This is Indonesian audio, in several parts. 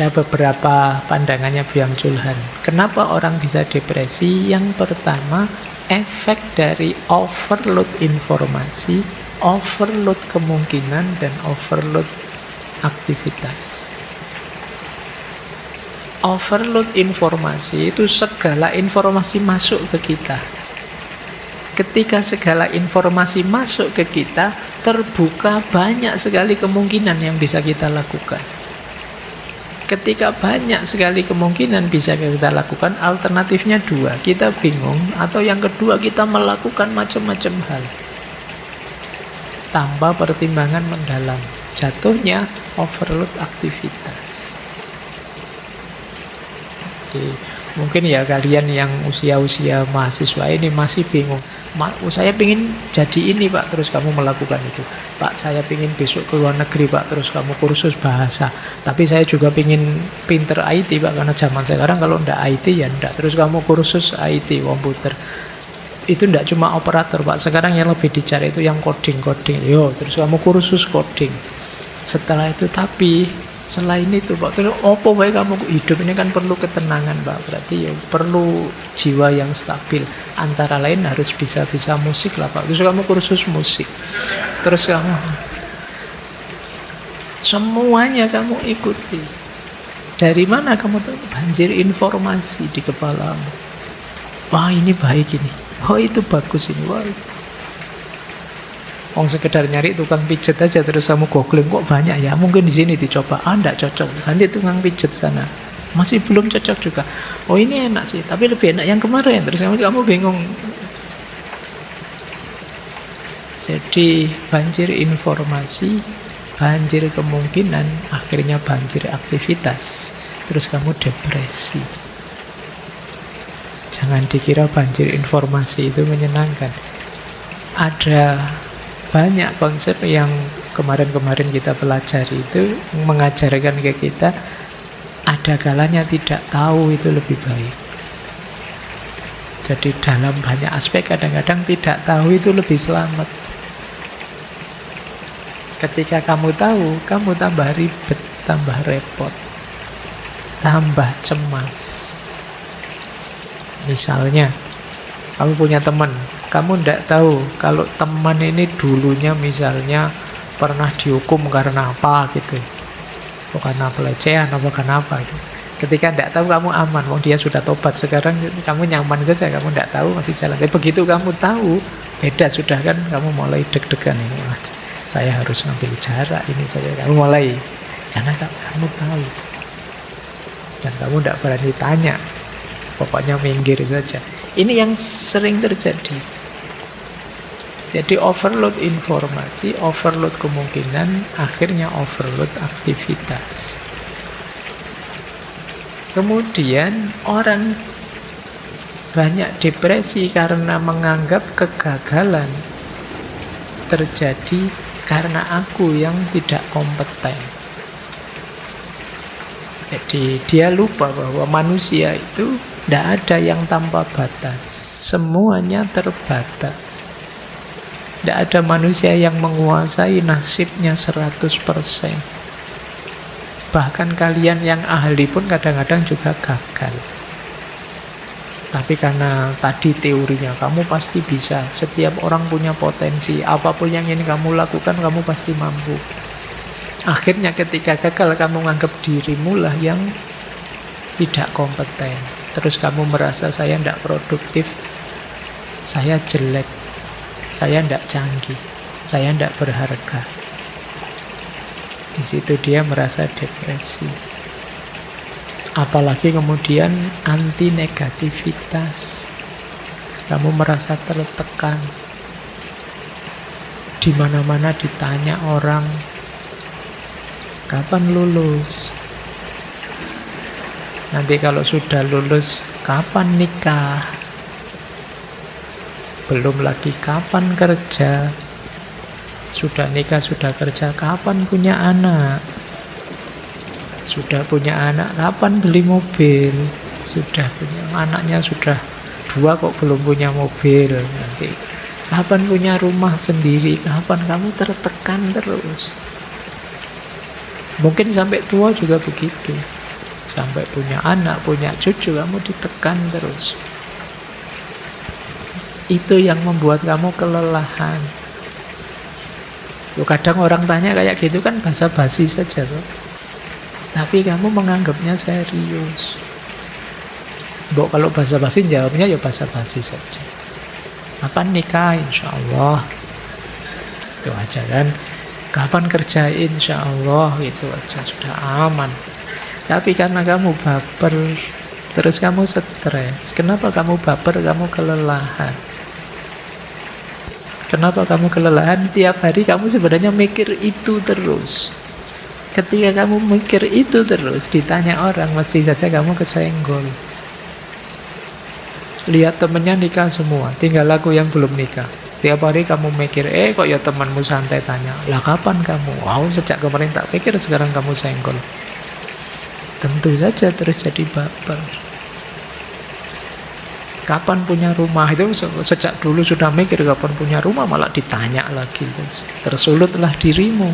Ada beberapa pandangannya Byung Chul Han. Kenapa orang bisa depresi? Yang pertama, efek dari overload informasi, overload kemungkinan, dan overload aktivitas. Overload informasi itu segala informasi masuk ke kita. Ketika segala informasi masuk ke kita, terbuka banyak sekali kemungkinan yang bisa kita lakukan. Ketika banyak sekali kemungkinan bisa kita lakukan, alternatifnya dua, kita bingung, atau yang kedua kita melakukan macam-macam hal tanpa pertimbangan mendalam. Jatuhnya overload aktivitas. Jadi, mungkin ya kalian yang usia-usia mahasiswa ini masih bingung. Saya ingin jadi ini Pak, terus kamu melakukan itu. Pak, saya ingin besok ke luar negeri Pak, terus kamu kursus bahasa. Tapi saya juga ingin pinter IT Pak, karena zaman sekarang kalau ndak IT ya ndak. Terus kamu kursus IT, komputer. Itu ndak cuma operator Pak, sekarang yang lebih dicari itu yang coding. Yo, terus kamu kursus coding. Setelah itu, tapi selain itu Pak, terus apa baik kamu hidup ini kan perlu ketenangan Pak, berarti ya perlu jiwa yang stabil. Antara lain harus bisa musik lah Pak, terus kamu kursus musik, terus kamu semuanya kamu ikuti. Dari mana kamu tahu? Banjir informasi di kepalamu. Wah ini baik ini, oh itu bagus ini, wah sekedar nyari tukang pijet aja terus kamu googling, kok banyak ya, mungkin di sini dicoba, enggak cocok, nanti tukang pijet sana masih belum cocok juga, oh ini enak sih tapi lebih enak yang kemarin, terus kamu bingung. Jadi banjir informasi, banjir kemungkinan, akhirnya banjir aktivitas, terus kamu depresi. Jangan dikira banjir informasi itu menyenangkan. Ada banyak konsep yang kemarin-kemarin kita pelajari itu mengajarkan ke kita, ada kalanya tidak tahu itu lebih baik. Jadi dalam banyak aspek kadang-kadang tidak tahu itu lebih selamat. Ketika kamu tahu, kamu tambah ribet, tambah repot, tambah cemas. Misalnya, kamu punya teman, kamu tidak tahu kalau teman ini dulunya misalnya pernah dihukum karena apa gitu, karena pelecehan atau karena apa gitu. Ketika tidak tahu kamu aman, dia sudah tobat, sekarang kamu nyaman saja, kamu tidak tahu masih jalan. Tapi begitu kamu tahu, beda sudah kan, kamu mulai deg-degan ini, saya harus ngambil jarak ini saja, kamu mulai, karena kamu tahu dan kamu tidak berani tanya, pokoknya minggir saja. Ini yang sering terjadi. Jadi overload informasi, overload kemungkinan, akhirnya overload aktivitas. Kemudian orang banyak depresi karena menganggap kegagalan terjadi karena aku yang tidak kompeten. Jadi dia lupa bahwa manusia itu tidak ada yang tanpa batas, semuanya terbatas. Tidak ada manusia yang menguasai nasibnya 100%. Bahkan kalian yang ahli pun kadang-kadang juga gagal. Tapi karena tadi teorinya, kamu pasti bisa. Setiap orang punya potensi. Apapun yang ingin kamu lakukan, kamu pasti mampu. Akhirnya ketika gagal, kamu menganggap dirimu lah yang tidak kompeten. Terus kamu merasa saya tidak produktif, saya jelek, saya tidak canggih, saya tidak berharga. Di situ dia merasa depresi. Apalagi kemudian anti negativitas. Kamu merasa tertekan. Di mana-mana ditanya orang, kapan lulus? Nanti kalau sudah lulus, kapan nikah? Belum lagi kapan kerja. Sudah nikah, sudah kerja, kapan punya anak? Sudah punya anak, kapan beli mobil? Sudah punya anaknya, sudah 2 kok belum punya mobil. Nanti kapan punya rumah sendiri? Kapan? Kamu tertekan terus. Mungkin sampai tua juga begitu. Sampai punya anak, punya cucu, kamu ditekan terus. Itu yang membuat kamu kelelahan. Kadang orang tanya kayak gitu kan basa-basi saja tuh. Tapi kamu menganggapnya serius. Kalau basa-basi jawabnya ya basa-basi saja. Kapan nikah? Insya Allah. Itu aja kan. Kapan kerja? Insya Allah. Itu aja, sudah aman. Tapi karena kamu baper, terus kamu stres. Kenapa kamu baper? Kamu kelelahan. Kenapa kamu kelelahan? Tiap hari kamu sebenarnya mikir itu terus. Ketika kamu mikir itu terus, ditanya orang, mesti saja kamu kesenggol. Lihat temennya nikah semua, tinggal aku yang belum nikah. Tiap hari kamu mikir, kok ya temanmu santai tanya, lah kapan kamu? Wow, sejak kemarin tak pikir, sekarang kamu senggol. Tentu saja terus jadi baper. Kapan punya rumah? Itu sejak dulu sudah mikir kapan punya rumah, malah ditanya lagi. Tersulutlah dirimu.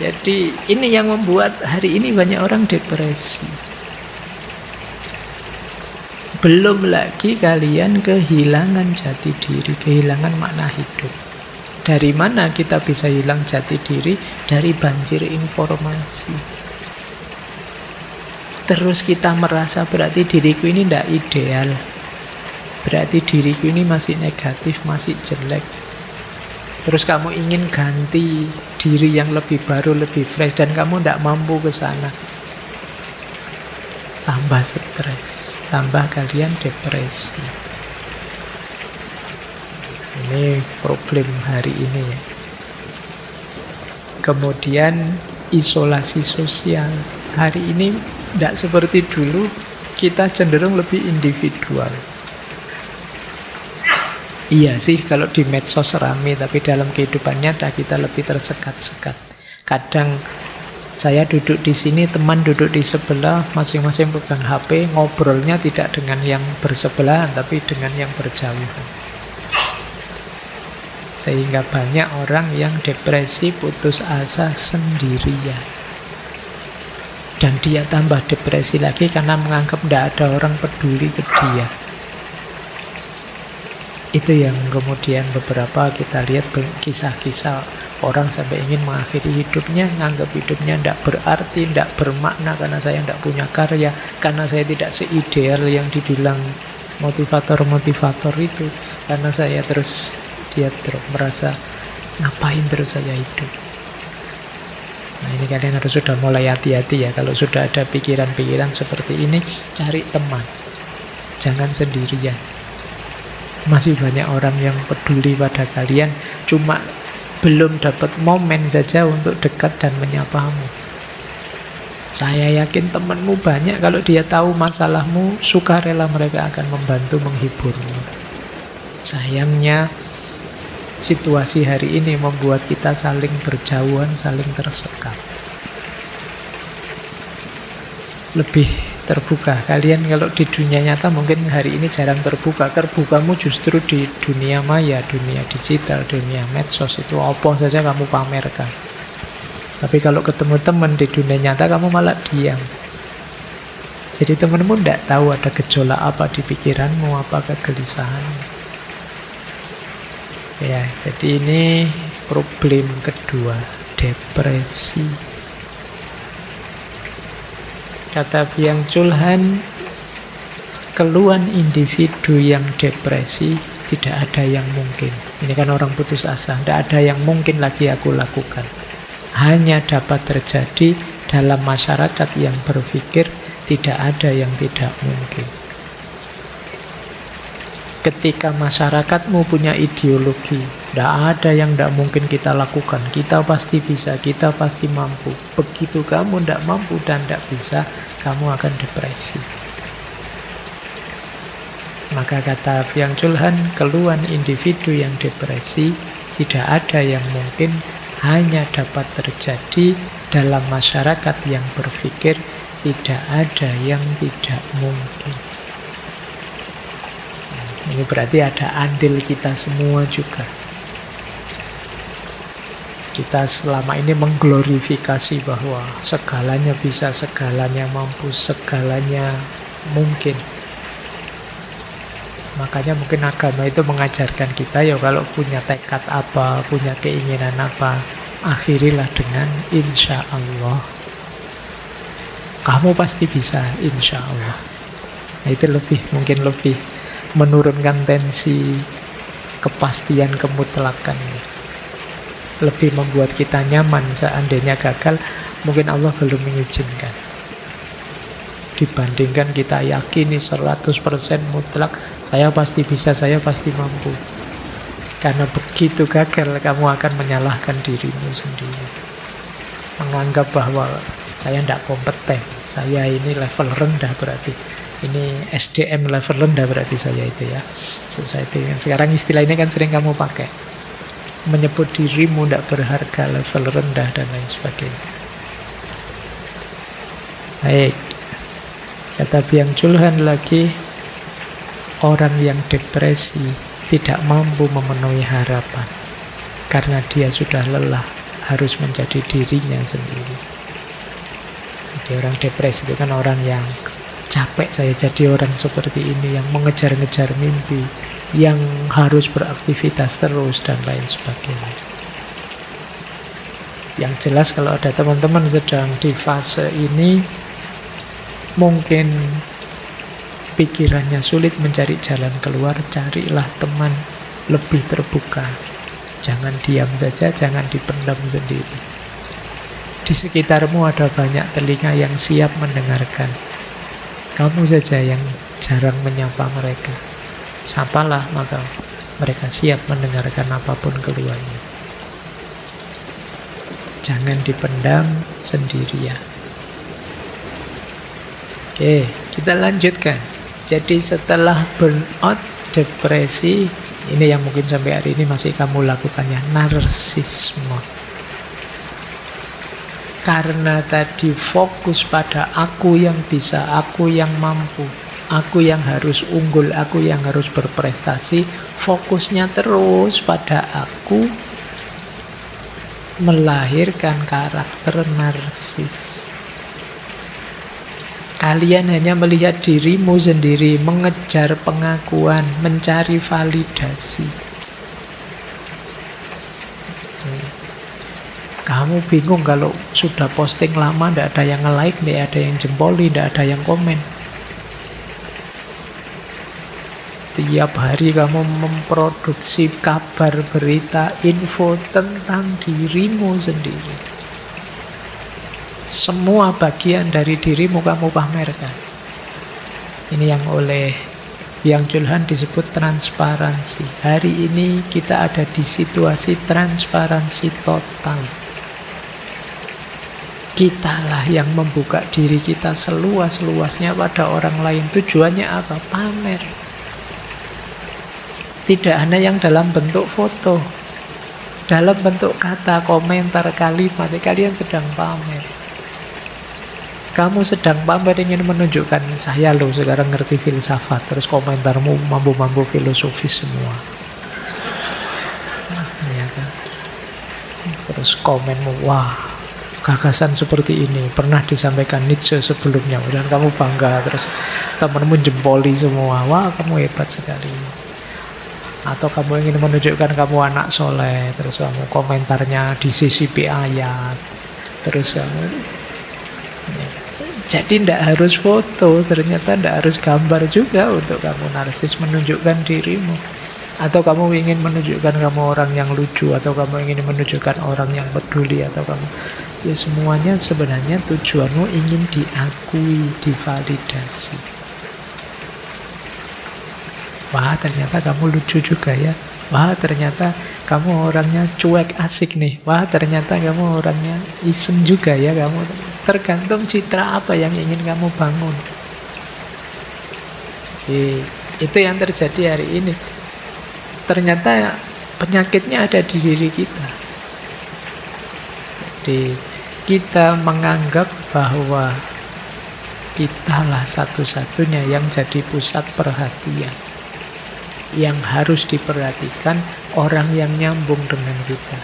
Jadi ini yang membuat hari ini banyak orang depresi. Belum lagi kalian kehilangan jati diri, kehilangan makna hidup. Dari mana kita bisa hilang jati diri? Dari banjir informasi. Terus kita merasa berarti diriku ini tidak ideal. Berarti diriku ini masih negatif, masih jelek. Terus kamu ingin ganti diri yang lebih baru, lebih fresh, dan kamu tidak mampu ke sana. Tambah stres, tambah kalian depresi. Ini problem hari ini ya. Kemudian isolasi sosial. Hari ini tidak seperti dulu, kita cenderung lebih individual. Iya sih, kalau di medsos rame, tapi dalam kehidupan nyata kita lebih tersekat-sekat. Kadang saya duduk di sini, teman duduk di sebelah, masing-masing pegang HP, ngobrolnya tidak dengan yang bersebelahan, tapi dengan yang berjauhan. Sehingga banyak orang yang depresi, putus asa sendirian. Dan dia tambah depresi lagi karena menganggap tidak ada orang peduli ke dia. Itu yang kemudian beberapa kita lihat kisah-kisah orang sampai ingin mengakhiri hidupnya, menganggap hidupnya tidak berarti, tidak bermakna karena saya tidak punya karya, karena saya tidak seideal yang dibilang motivator-motivator itu, karena saya terus merasa ngapain terus saya hidup. Nah ini kalian harus sudah mulai hati-hati ya, kalau sudah ada pikiran-pikiran seperti ini, cari teman, jangan sendirian. Masih banyak orang yang peduli pada kalian, cuma belum dapat momen saja untuk dekat dan menyapamu. Saya yakin temanmu banyak, kalau dia tahu masalahmu, sukarela mereka akan membantu menghiburmu. Sayangnya situasi hari ini membuat kita saling berjauhan, saling tersekat. Lebih terbuka. Kalian kalau di dunia nyata mungkin hari ini jarang terbuka. Terbukamu justru di dunia maya, dunia digital, dunia medsos. Itu apa saja kamu pamerkan. Tapi kalau ketemu teman di dunia nyata, kamu malah diam. Jadi temanmu tidak tahu ada gejolak apa di pikiranmu, apa kegelisahanmu. Ya, jadi ini problem kedua, depresi. Kata Byung-Chul Han, keluhan individu yang depresi tidak ada yang mungkin. Ini kan orang putus asa, tidak ada yang mungkin lagi aku lakukan. Hanya dapat terjadi dalam masyarakat yang berpikir tidak ada yang tidak mungkin. Ketika masyarakatmu punya ideologi, tidak ada yang tidak mungkin kita lakukan. Kita pasti bisa, kita pasti mampu. Begitu kamu tidak mampu dan tidak bisa, kamu akan depresi. Maka kata Byung-Chul Han, keluhan individu yang depresi tidak ada yang mungkin, hanya dapat terjadi dalam masyarakat yang berpikir tidak ada yang tidak mungkin. Ini berarti ada andil kita semua juga. Kita selama ini mengglorifikasi bahwa segalanya bisa, segalanya mampu, segalanya mungkin. Makanya mungkin agama itu mengajarkan kita, ya kalau punya tekad apa, punya keinginan apa, akhirilah dengan insya Allah. Kamu pasti bisa, insya Allah. Nah, itu mungkin lebih menurunkan tensi kepastian kemutlakan. Lebih membuat kita nyaman seandainya gagal, mungkin Allah belum mengizinkan. Dibandingkan kita yakini 100% mutlak, saya pasti bisa, saya pasti mampu. Karena begitu gagal, kamu akan menyalahkan dirimu sendiri. Menganggap bahwa saya tidak kompeten, saya ini level rendah berarti. Ini SDM level rendah berarti saya itu ya. Society. Sekarang istilah ini kan sering kamu pakai. Menyebut dirimu tidak berharga, level rendah, dan lain sebagainya. Baik. Kata Byung Chul Han lagi, orang yang depresi tidak mampu memenuhi harapan karena dia sudah lelah harus menjadi dirinya sendiri. Jadi orang depresi itu kan orang yang capek, saya jadi orang seperti ini, yang mengejar-ngejar mimpi, yang harus beraktivitas terus, dan lain sebagainya. Yang jelas kalau ada teman-teman sedang di fase ini, mungkin pikirannya sulit mencari jalan keluar, carilah teman lebih terbuka. Jangan diam saja, jangan dipendam sendiri. Di sekitarmu ada banyak telinga yang siap mendengarkan. Kamu saja yang jarang menyapa mereka. Sapalah, maka mereka siap mendengarkan apapun keluhannya. Jangan dipendam sendirian. Oke, kita lanjutkan. Jadi setelah burnout, depresi, ini yang mungkin sampai hari ini masih kamu lakukannya, narsisme. Karena tadi fokus pada aku yang bisa, aku yang mampu, aku yang harus unggul, aku yang harus berprestasi, fokusnya terus pada aku, melahirkan karakter narsis. Kalian hanya melihat dirimu sendiri, mengejar pengakuan, mencari validasi. Kamu bingung kalau sudah posting lama, tidak ada yang nge-like, tidak ada yang jempoli, tidak ada yang komen. Tiap hari kamu memproduksi kabar, berita, info tentang dirimu sendiri. Semua bagian dari dirimu kamu pamerkan. Ini yang oleh Byung Chul Han disebut transparansi. Hari ini kita ada di situasi transparansi total. Kitalah yang membuka diri kita seluas-luasnya pada orang lain. Tujuannya apa? Pamer. Tidak hanya yang dalam bentuk foto, dalam bentuk kata, komentar, kalimat. Kalian sedang pamer. Kamu sedang pamer, ingin menunjukkan saya loh sekarang ngerti filsafat. Terus komentarmu mampu-mampu filosofis semua. Ya kan? Terus komenmu, wah, gagasan seperti ini pernah disampaikan Nietzsche sebelumnya, dan kamu bangga. Terus temanmu jempoli semua, wah kamu hebat sekali. Atau kamu ingin menunjukkan kamu anak soleh, terus kamu komentarnya disisipi ayat. Terus kamu, jadi tidak harus foto, ternyata tidak harus gambar juga untuk kamu narsis menunjukkan dirimu. Atau kamu ingin menunjukkan kamu orang yang lucu, atau kamu ingin menunjukkan orang yang peduli, atau kamu, ya semuanya sebenarnya tujuanmu ingin diakui, divalidasi. Wah ternyata kamu lucu juga ya. Wah ternyata kamu orangnya cuek asik nih. Wah ternyata kamu orangnya iseng juga ya kamu. Tergantung citra apa yang ingin kamu bangun. Itu yang terjadi hari ini. Ternyata penyakitnya ada di diri kita. Jadi kita menganggap bahwa kitalah satu-satunya yang jadi pusat perhatian, yang harus diperhatikan orang yang nyambung dengan kita.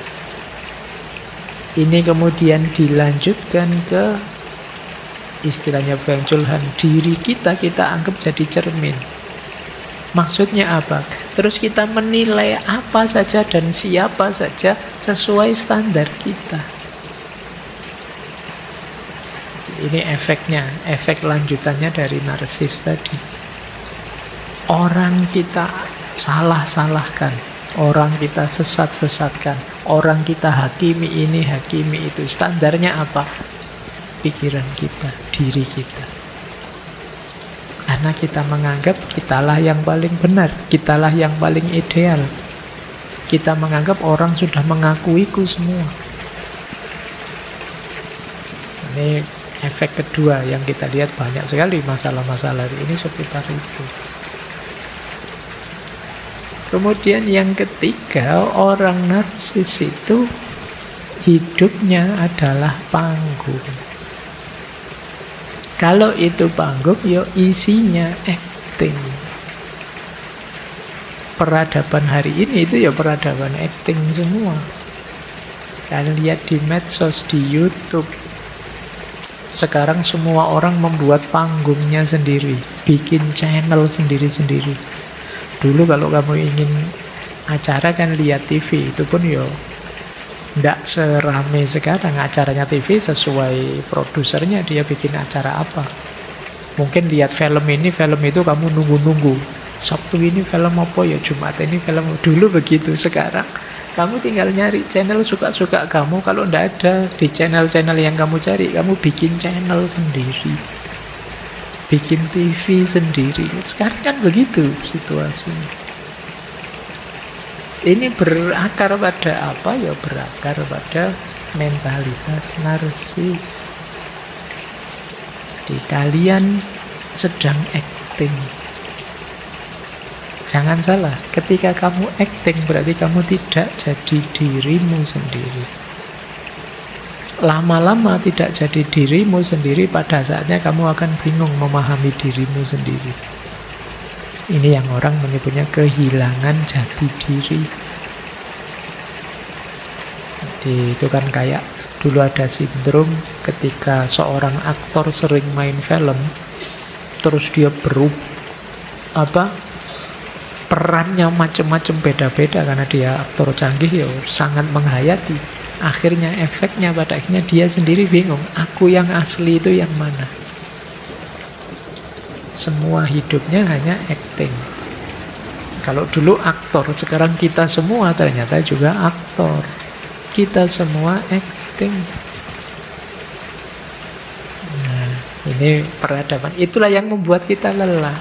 Ini kemudian dilanjutkan ke istilahnya Bang Chul Han, diri kita anggap jadi cermin. Maksudnya apa? Terus kita menilai apa saja dan siapa saja sesuai standar kita. Ini efeknya, efek lanjutannya dari narsis tadi. Orang kita salah-salahkan, orang kita sesat-sesatkan, orang kita hakimi ini, hakimi itu. Standarnya apa? Pikiran kita, diri kita. Karena kita menganggap kitalah yang paling benar, kitalah yang paling ideal. Kita menganggap orang sudah mengakuiku semua. Ini efek kedua yang kita lihat, banyak sekali masalah-masalah ini seputar itu. Kemudian yang ketiga, orang narsis itu hidupnya adalah panggung. Kalau itu panggung, ya isinya acting. Peradaban hari ini itu ya peradaban acting semua. Kalian lihat di medsos, di YouTube. Sekarang semua orang membuat panggungnya sendiri, bikin channel sendiri-sendiri. Dulu kalau kamu ingin acara kan lihat TV, itu pun ya tidak serame sekarang. Acaranya TV sesuai produsernya, dia bikin acara apa. Mungkin lihat film ini, film itu kamu nunggu-nunggu. Sabtu ini film apa ya, Jumat ini film. Dulu begitu. Sekarang kamu tinggal nyari channel suka-suka kamu. Kalau tidak ada di channel-channel yang kamu cari, kamu bikin channel sendiri, bikin TV sendiri. Sekarang kan begitu situasinya. Ini berakar pada apa? Ya berakar pada mentalitas narsis. Jadi kalian sedang acting. Jangan salah, ketika kamu acting berarti kamu tidak jadi dirimu sendiri. Lama-lama tidak jadi dirimu sendiri, pada saatnya kamu akan bingung memahami dirimu sendiri. Ini yang orang menyebutnya kehilangan jati diri. Jadi itu kan kayak dulu ada sindrom ketika seorang aktor sering main film, terus dia perannya macam-macam, beda-beda karena dia aktor canggih, ya sangat menghayati. Akhirnya efeknya pada akhirnya dia sendiri bingung, aku yang asli itu yang mana. Semua hidupnya hanya acting. Kalau dulu aktor, sekarang kita semua ternyata juga aktor. Kita semua acting. Nah, ini peradaban. Itulah yang membuat kita lelah.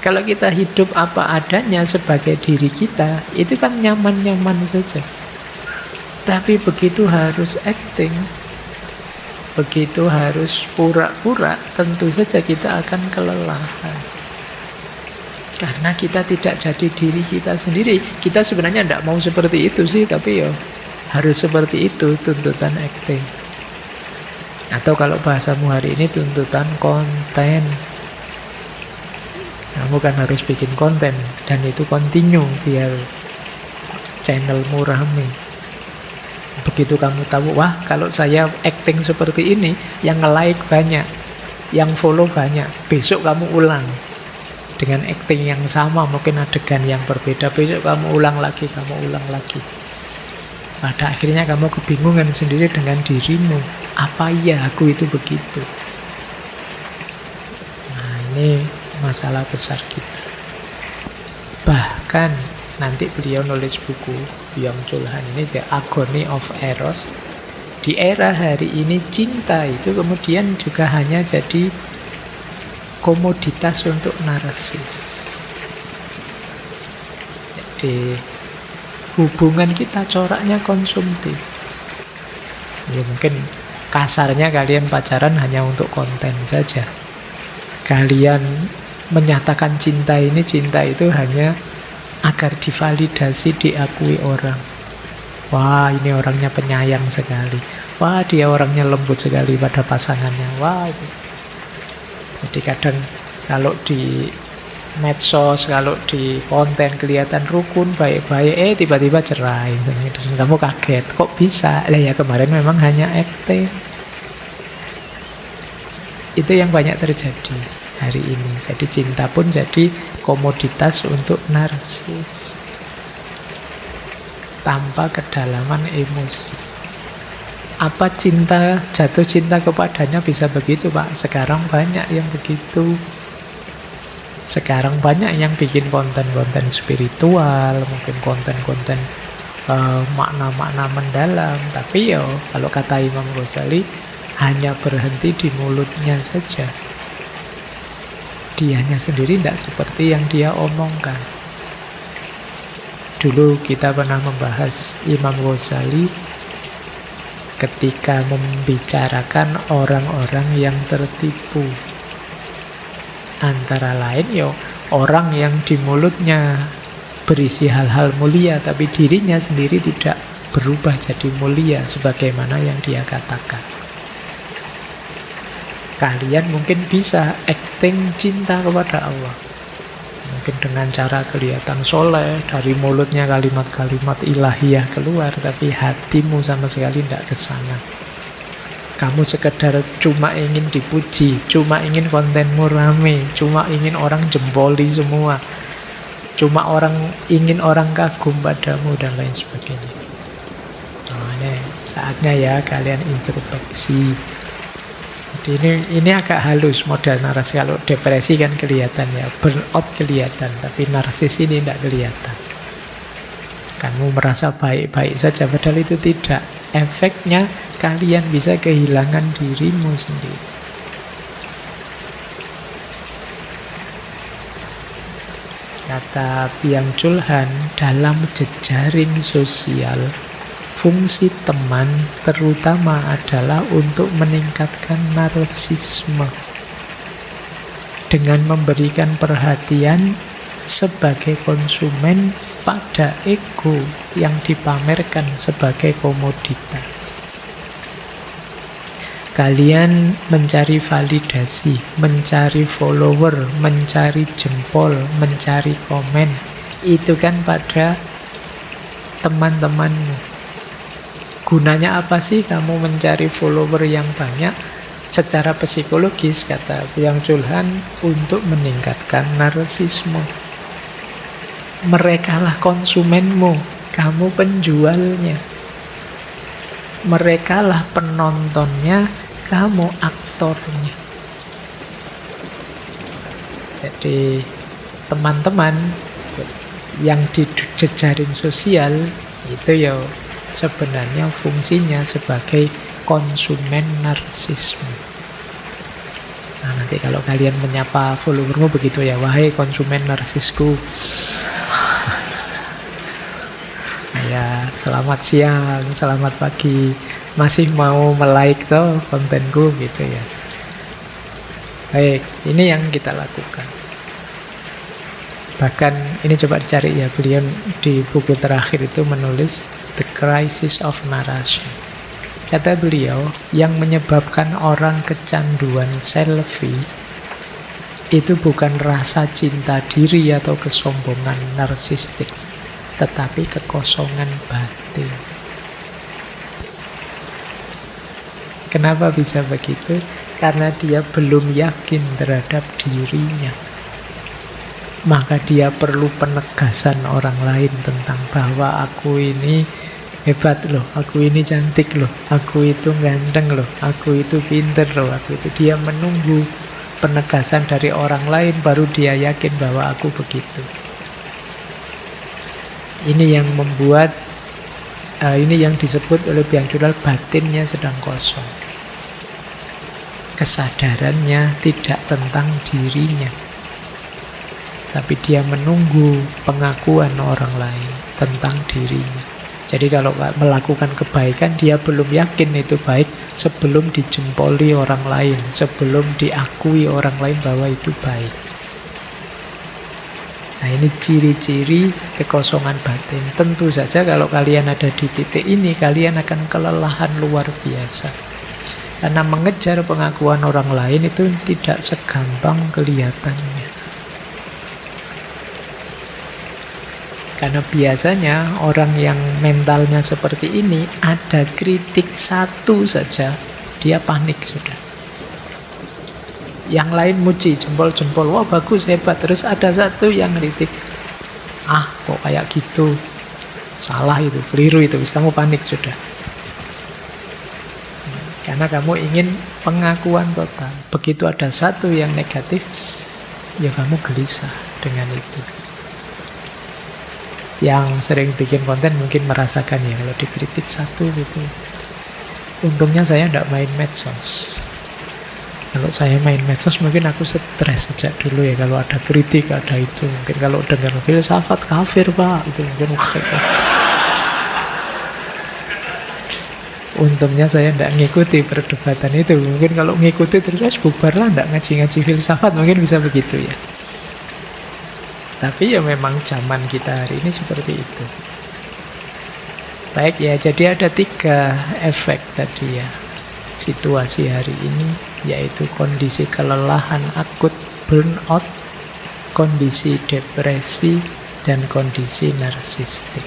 Kalau kita hidup apa adanya sebagai diri kita, itu kan nyaman-nyaman saja. Tapi begitu harus acting, begitu harus pura-pura, tentu saja kita akan kelelahan. Karena kita tidak jadi diri kita sendiri. Kita sebenarnya tidak mau seperti itu sih, tapi ya harus seperti itu tuntutan acting. Atau kalau bahasamu hari ini tuntutan konten. Kamu kan harus bikin konten, dan itu continue biar channelmu rame. Begitu kamu tahu, wah kalau saya acting seperti ini, yang nge-like banyak, yang follow banyak, besok kamu ulang dengan acting yang sama, mungkin adegan yang berbeda, besok kamu ulang lagi. Pada akhirnya kamu kebingungan sendiri dengan dirimu, apa iya aku itu begitu. Nah, ini masalah besar kita. Bahkan nanti beliau nulis buku, Bang Chul Han ini, The Agony of Eros. Di era hari ini cinta itu kemudian juga hanya jadi komoditas untuk narsis. Jadi hubungan kita coraknya konsumtif. Ya mungkin kasarnya kalian pacaran hanya untuk konten saja. Kalian menyatakan cinta itu hanya agar divalidasi, diakui orang. Wah, ini orangnya penyayang sekali. Wah, dia orangnya lembut sekali pada pasangannya. Wah, itu. Jadi kadang kalau di medsos, kalau di konten kelihatan rukun, baik-baik, tiba-tiba cerai. Dan kamu kaget, kok bisa? Lah ya kemarin memang hanya acting. Itu yang banyak terjadi hari ini. Jadi cinta pun jadi komoditas untuk narsis. Tanpa kedalaman emosi. Apa jatuh cinta kepadanya bisa begitu, Pak? Sekarang banyak yang begitu. Sekarang banyak yang bikin konten-konten spiritual, mungkin konten-konten makna-makna mendalam. Tapi kalau kata Imam Ghazali, hanya berhenti di mulutnya saja. Dianya sendiri tidak seperti yang dia omongkan. Dulu kita pernah membahas Imam Ghazali ketika membicarakan orang-orang yang tertipu. Antara lain orang yang di mulutnya berisi hal-hal mulia, tapi dirinya sendiri tidak berubah jadi mulia sebagaimana yang dia katakan. Kalian mungkin bisa acting cinta kepada Allah. Mungkin dengan cara kelihatan soleh, dari mulutnya kalimat-kalimat ilahiyah keluar, tapi hatimu sama sekali tidak ke sana. Kamu sekedar cuma ingin dipuji, cuma ingin kontenmu rame, cuma ingin orang jempoli semua, cuma ingin orang kagum padamu dan lain sebagainya. Nah, ini saatnya ya kalian introspeksi. Jadi ini agak halus model narsis. Kalau depresi kan kelihatan ya, burnout kelihatan, tapi narsis ini tidak kelihatan. Kamu merasa baik-baik saja, padahal itu tidak. Efeknya kalian bisa kehilangan dirimu sendiri. Kata Byung-Chul Han, dalam jejaring sosial, fungsi teman terutama adalah untuk meningkatkan narsisme dengan memberikan perhatian sebagai konsumen pada ego yang dipamerkan sebagai komoditas. Kalian mencari validasi, mencari follower, mencari jempol, mencari komen. Itu kan pada teman-temanmu. Gunanya apa sih kamu mencari follower yang banyak? Secara psikologis, kata Byung-Chul Han, untuk meningkatkan narsisme. Merekalah konsumenmu, kamu penjualnya. Merekalah penontonnya, kamu aktornya. Jadi teman-teman yang di jejaring sosial itu sebenarnya fungsinya sebagai konsumen narsisme. Nah, nanti kalau kalian menyapa followermu begitu ya, wahai konsumen narsisku. Ya, selamat siang, selamat pagi. Masih mau like toh kontenku gitu ya. Baik, ini yang kita lakukan. Bahkan ini coba dicari ya, beliau di buku terakhir itu menulis The Crisis of Narration. Kata beliau, yang menyebabkan orang kecanduan selfie itu bukan rasa cinta diri atau kesombongan narsistik, tetapi kekosongan batin. Kenapa bisa begitu? Karena dia belum yakin terhadap dirinya. Maka dia perlu penegasan orang lain tentang bahwa aku ini hebat loh, aku ini cantik loh, aku itu ganteng loh, aku itu pinter loh, aku itu. Dia menunggu penegasan dari orang lain baru dia yakin bahwa aku begitu. Ini yang membuat ini yang disebut oleh Byung-Chul Han, batinnya sedang kosong. Kesadarannya tidak tentang dirinya, tapi dia menunggu pengakuan orang lain tentang dirinya. Jadi kalau melakukan kebaikan, dia belum yakin itu baik sebelum dijempoli orang lain, sebelum diakui orang lain bahwa itu baik. Nah, ini ciri-ciri kekosongan batin. Tentu saja kalau kalian ada di titik ini, kalian akan kelelahan luar biasa. Karena mengejar pengakuan orang lain itu tidak segampang kelihatannya. Karena biasanya orang yang mentalnya seperti ini, ada kritik satu saja, dia panik sudah. Yang lain muji, jempol-jempol, wah bagus, hebat. Terus ada satu yang kritik, ah kok kayak gitu, salah itu, keliru itu, kamu panik sudah. Karena kamu ingin pengakuan total. Begitu ada satu yang negatif, ya kamu gelisah dengan itu. Yang sering bikin konten mungkin merasakan ya, kalau dikritik satu gitu. Untungnya saya tidak main medsos. Kalau saya main medsos mungkin aku stres sejak dulu ya. Kalau ada kritik, ada itu. Mungkin kalau dengar filsafat kafir pak, itu mungkin untungnya saya tidak ngikuti perdebatan itu. Mungkin kalau ngikuti terus bubar lah, tidak ngaji-ngaji filsafat, mungkin bisa begitu ya. Tapi ya memang zaman kita hari ini seperti itu. Baik ya, jadi ada 3 efek tadi ya. Situasi hari ini, yaitu kondisi kelelahan akut burnout, kondisi depresi, dan kondisi narsistik.